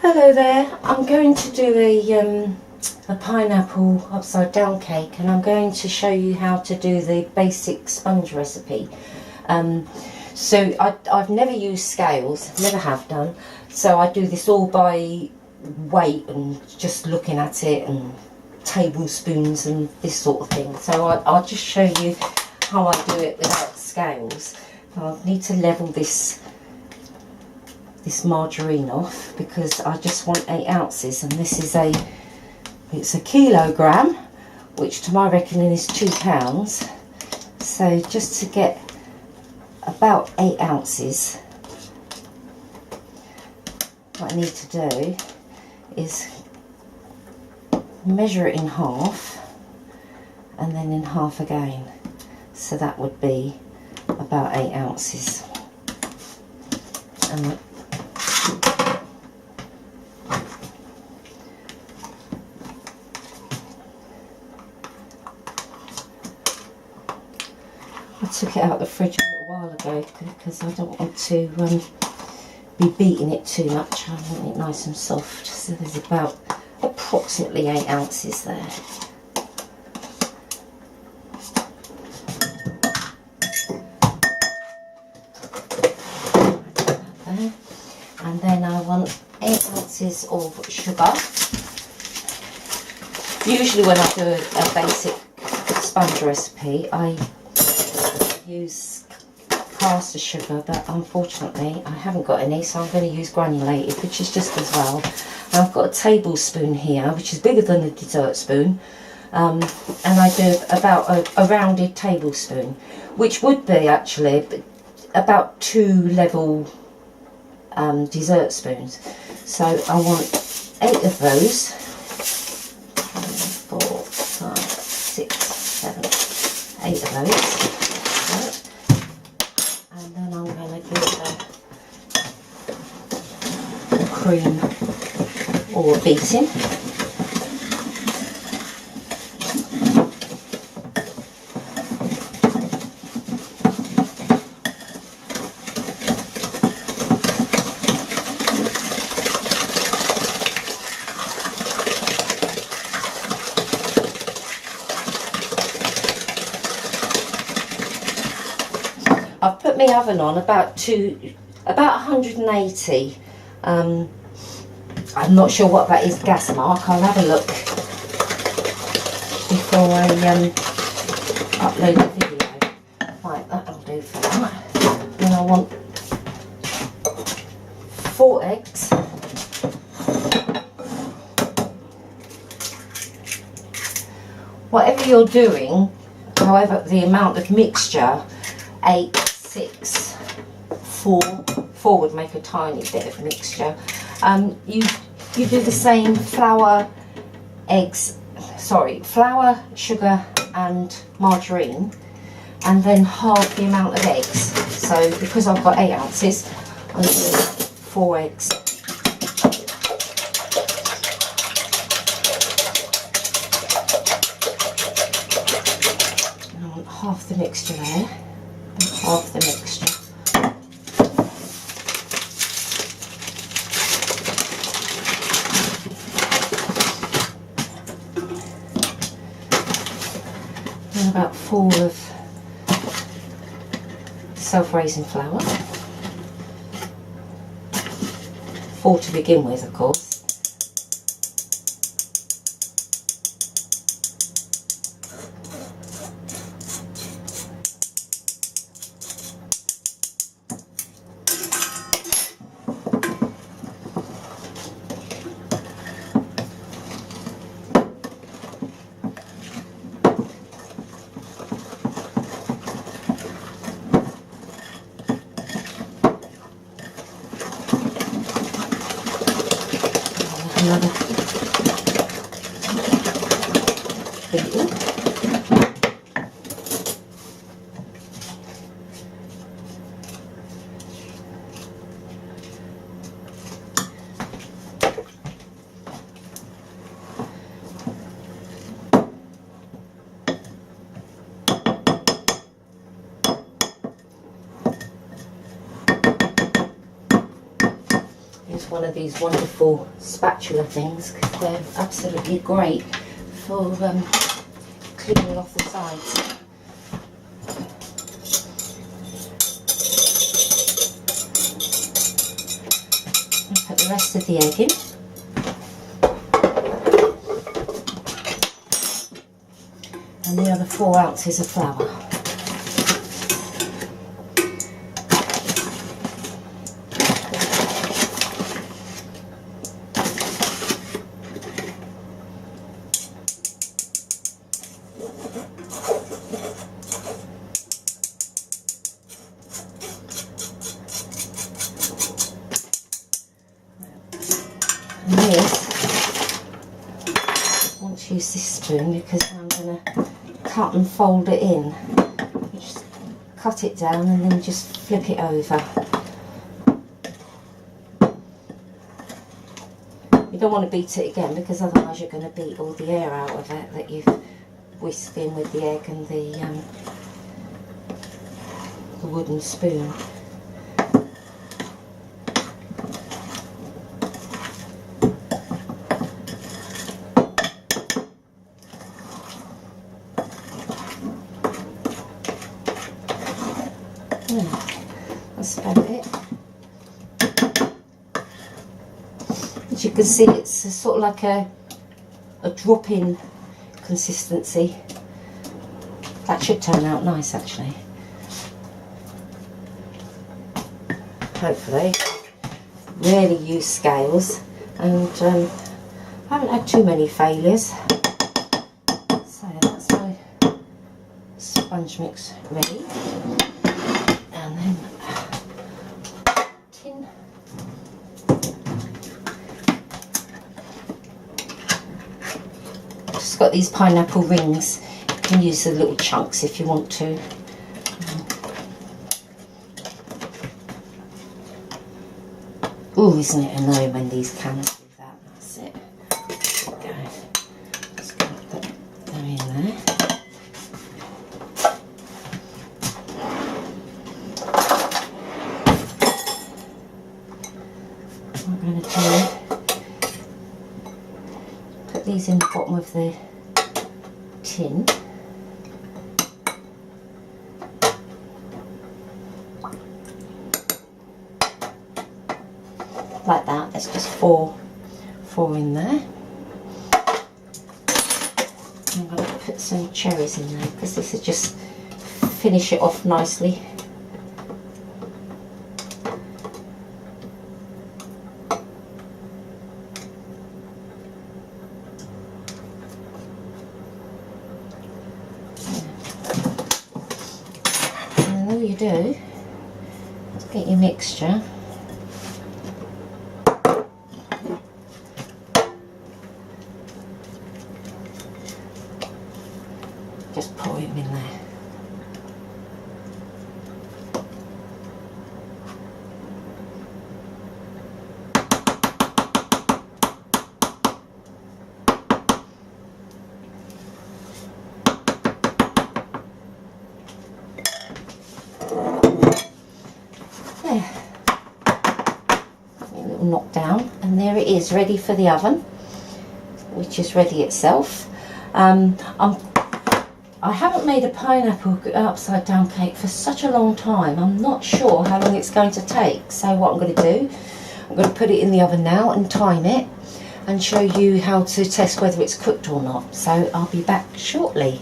Hello there. I'm going to do a pineapple upside down cake, and I'm going to show you how to do the basic sponge recipe. So I've never used scales, never have done, so I do this all by weight and just looking at it and tablespoons and this sort of thing. So I'll just show you how I do it without scales. I need to level this margarine off because I just want 8 ounces, and this is it's a kilogram, which to my reckoning is 2 pounds. So just to get about 8 ounces, what I need to do is measure it in half and then in half again, so that would be about 8 ounces. And I took it out of the fridge a little while ago because I don't want to be beating it too much. I want it nice and soft. So there's about approximately 8 ounces there. And then I want 8 ounces of sugar. Usually when I do a basic sponge recipe, I use caster sugar, but unfortunately I haven't got any, so I'm going to use granulated, which is just as well. And I've got a tablespoon here, which is bigger than a dessert spoon, and I do about a rounded tablespoon, which would be actually about 2 level dessert spoons. So I want 8 of those. 4, 5, 6, 7, 8 of those. And then I'm going to give a cream or a beating. I've put my oven on about 180. I'm not sure what that is gas mark. I'll have a look before I upload the video. Right, that'll do for that. Then I want 4 eggs. Whatever you're doing, however the amount of mixture, 8, 6, 4 would make a tiny bit of mixture. You do the same flour, sugar and margarine, and then half the amount of eggs. So because I've got 8 ounces, I'm going to do 4 eggs. And I want half the mixture there. Half the mixture. And about 4 of self-raising flour. 4 to begin with, of course. Another beating. into one of these wonderful spatula things because they're absolutely great for cleaning off the sides. And put the rest of the egg in. And the other 4 ounces of flour. And this, I want to use this spoon because I'm going to cut and fold it in. You just cut it down and then just flip it over. You don't want to beat it again because otherwise you're going to beat all the air out of it that you've whisked in with the egg and the wooden spoon. That's about it. As you can see, it's a sort of like a drop-in consistency. That should turn out nice, actually. Hopefully. Rarely use scales, and I haven't had too many failures. So that's my sponge mix ready. And then tin. Just got these pineapple rings. You can use the little chunks if you want to. Oh, isn't it annoying when these cans do that? That's it. There we go. Just going to put them in there. I'm going to put these in the bottom of the tin. Like that. There's just four in there. I'm going to put some cherries in there because this will just finish it off nicely. And then all you do is get your mixture. Just pour him in there. There. A little knock down, and there it is, ready for the oven, which is ready itself. I haven't made a pineapple upside down cake for such a long time. I'm not sure how long it's going to take. So what I'm going to do, I'm going to put it in the oven now and time it and show you how to test whether it's cooked or not. So I'll be back shortly.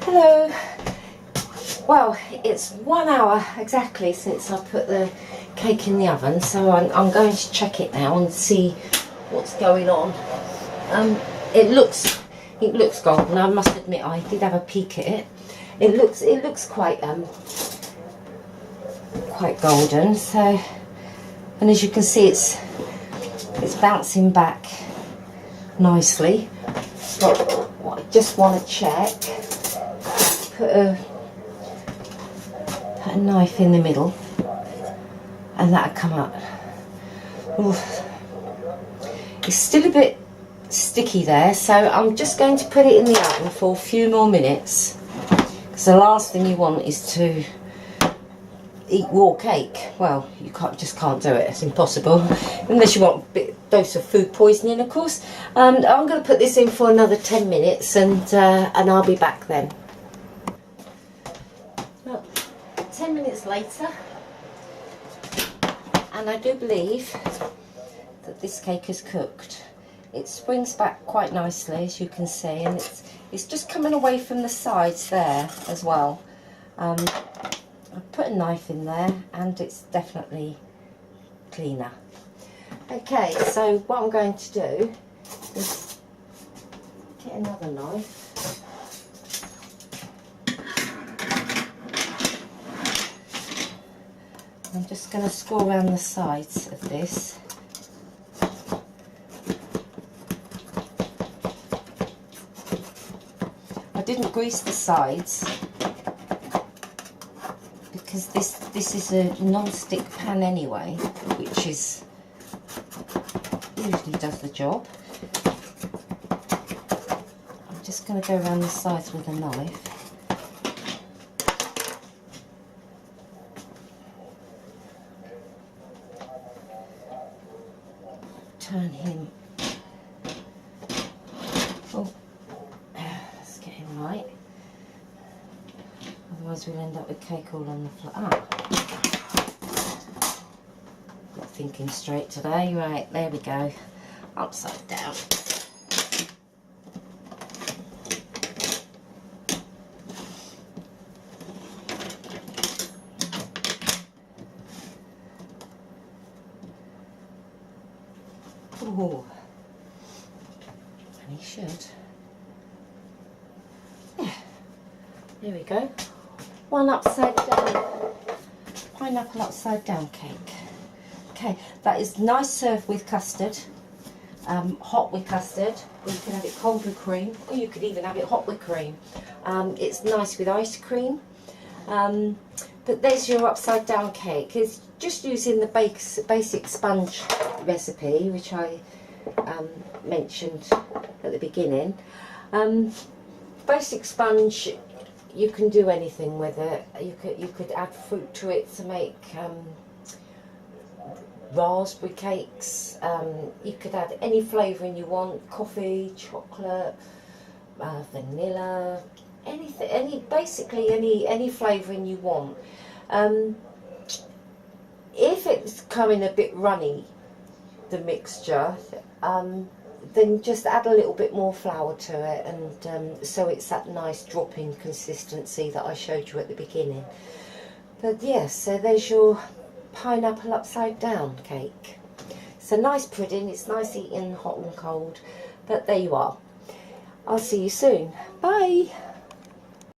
Hello. Well, it's 1 hour exactly since I put the cake in the oven. So I'm going to check it now and see what's going on. It looks golden. I must admit, I did have a peek at it. It looks quite golden. So, and as you can see, it's bouncing back nicely. But what I just want to check. Put a knife in the middle, and that'll come up. Oof. It's still a bit sticky there, so I'm just going to put it in the oven for a few more minutes, because the last thing you want is eat raw cake. Well, you just can't do it. It's impossible unless you want a bit dose of food poisoning, of course. I'm going to put this in for another 10 minutes, and I'll be back then. Well, 10 minutes later, and I do believe that this cake is cooked. It springs back quite nicely, as you can see, and it's just coming away from the sides there as well. I put a knife in there and it's definitely cleaner. Okay, so what I'm going to do is get another knife. I'm just going to scrawl around the sides of this. I didn't grease the sides because this is a non-stick pan anyway, which is usually does the job. I'm just going to go around the sides with a knife. Turn him. Oh, let's get him right. Otherwise we'll end up with cake all on the floor. Not thinking straight today. Right, there we go. Upside down. Ooh. And he should. Yeah. There we go. One upside down. Pineapple upside down cake. Okay, that is nice served with custard. Hot with custard. Or you can have it cold with cream, or you could even have it hot with cream. It's nice with ice cream. But there's your upside down cake. It's just using the basic sponge recipe, which I mentioned at the beginning. Basic sponge, you can do anything with it. You could add fruit to it to make raspberry cakes. You could add any flavouring you want: coffee, chocolate, vanilla, anything, basically any flavouring you want. If it's coming a bit runny, the mixture, then just add a little bit more flour to it, and so it's that nice dropping consistency that I showed you at the beginning. But yes, so there's your pineapple upside down cake. It's a nice pudding. It's nice eating hot and cold, but there you are. I'll see you soon. Bye.